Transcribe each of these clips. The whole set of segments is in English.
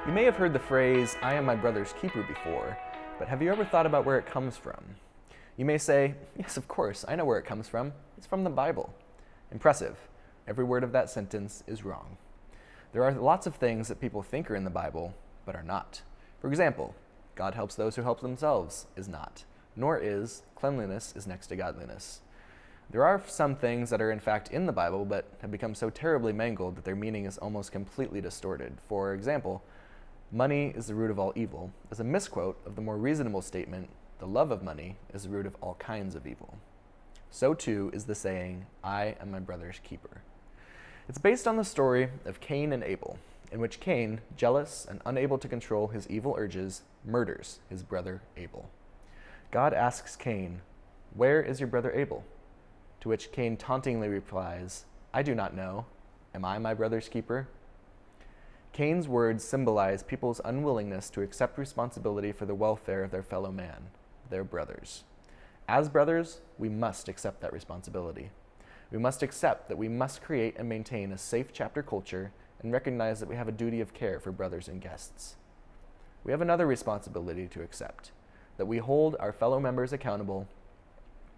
You may have heard the phrase, "I am my brother's keeper" before, but have you ever thought about where it comes from? You may say, "Yes, of course, I know where it comes from. It's from the Bible." Impressive. Every word of that sentence is wrong. There are lots of things that people think are in the Bible, but are not. For example, God helps those who help themselves is not, nor is cleanliness is next to godliness. There are some things that are in fact in the Bible, but have become so terribly mangled that their meaning is almost completely distorted. For example, money is the root of all evil is a misquote of the more reasonable statement, the love of money is the root of all kinds of evil. So too is the saying, "I am my brother's keeper." It's based on the story of Cain and Abel, in which Cain, jealous and unable to control his evil urges, murders his brother Abel. God asks Cain, "Where is your brother Abel?" To which Cain tauntingly replies, "I do not know. Am I my brother's keeper?" Cain's words symbolize people's unwillingness to accept responsibility for the welfare of their fellow man, their brothers. As brothers, we must accept that responsibility. We must accept that we must create and maintain a safe chapter culture and recognize that we have a duty of care for brothers and guests. We have another responsibility to accept, that we hold our fellow members accountable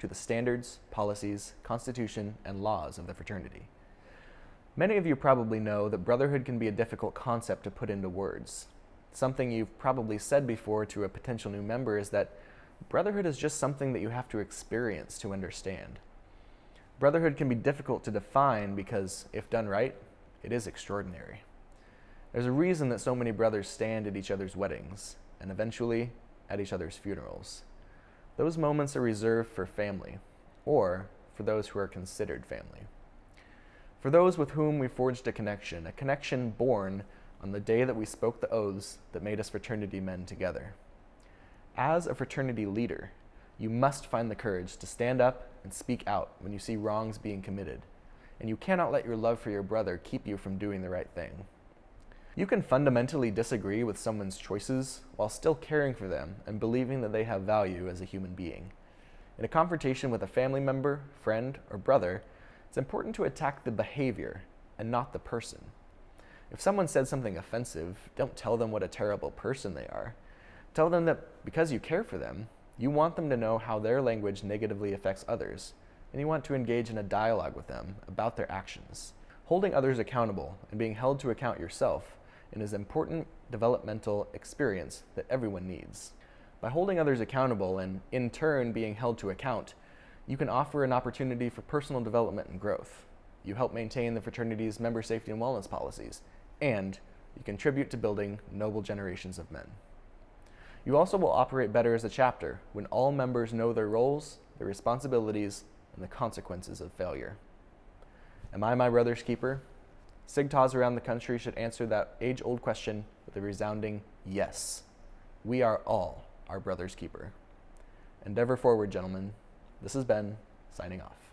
to the standards, policies, constitution, and laws of the fraternity. Many of you probably know that brotherhood can be a difficult concept to put into words. Something you've probably said before to a potential new member is that brotherhood is just something that you have to experience to understand. Brotherhood can be difficult to define because, if done right, it is extraordinary. There's a reason that so many brothers stand at each other's weddings, and eventually at each other's funerals. Those moments are reserved for family, or for those who are considered family. For those with whom we forged a connection born on the day that we spoke the oaths that made us fraternity men together. As a fraternity leader, you must find the courage to stand up and speak out when you see wrongs being committed, and you cannot let your love for your brother keep you from doing the right thing. You can fundamentally disagree with someone's choices while still caring for them and believing that they have value as a human being. In a confrontation with a family member, friend, or brother, it's important to attack the behavior and not the person. If someone said something offensive, don't tell them what a terrible person they are. Tell them that because you care for them, you want them to know how their language negatively affects others, and you want to engage in a dialogue with them about their actions. Holding others accountable and being held to account yourself is an important developmental experience that everyone needs. By holding others accountable and, in turn, being held to account, you can offer an opportunity for personal development and growth. You help maintain the fraternity's member safety and wellness policies, and you contribute to building noble generations of men. You also will operate better as a chapter when all members know their roles, their responsibilities, and the consequences of failure. Am I my brother's keeper? SIGTAs around the country should answer that age-old question with a resounding yes. We are all our brother's keeper. Endeavor forward, gentlemen. This is Ben, signing off.